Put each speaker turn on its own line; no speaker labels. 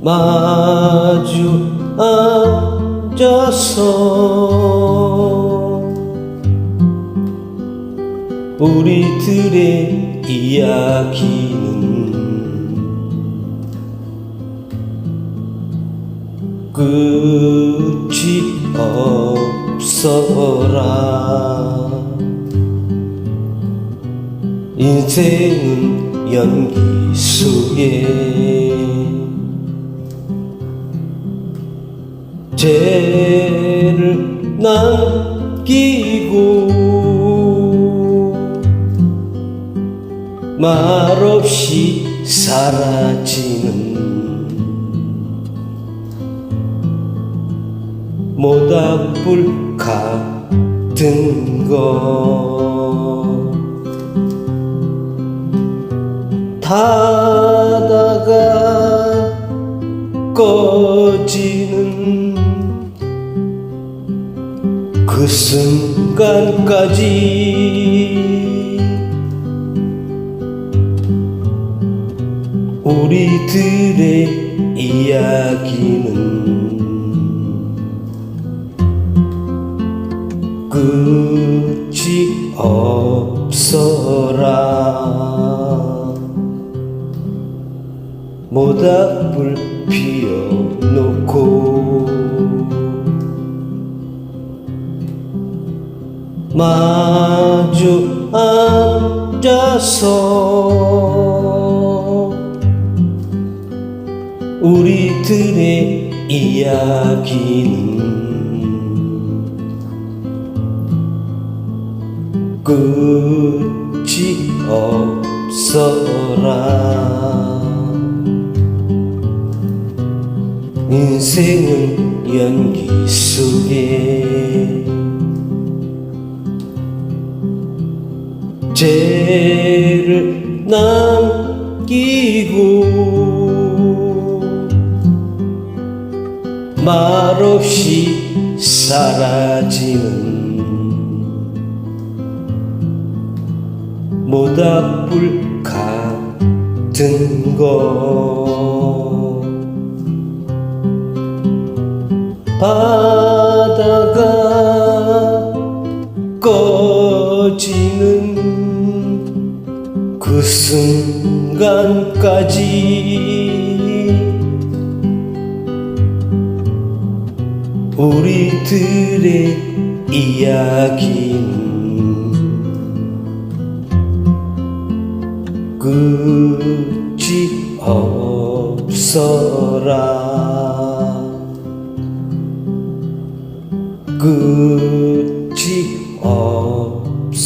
마주 앉아서 우리들의 이야기는 끝이 없어라. 인생은 연기 속에 죄를 남기고 말없이 사라지는 모닥불 같은 것 타다가 꺼지는 그 순간까지 우리들의 이야기는 끝이 없어라. 모닥불 피워놓고 마주 앉아서 우리들의 이야기는 끝이 없어라. 인생은 연기 속에 죄를 남기고 말없이 사라지는 모닥불 같은 것 바다가 꺼지는 그 순간까지 우리들의 이야기는 끝이 없어라. 끝이 없어라.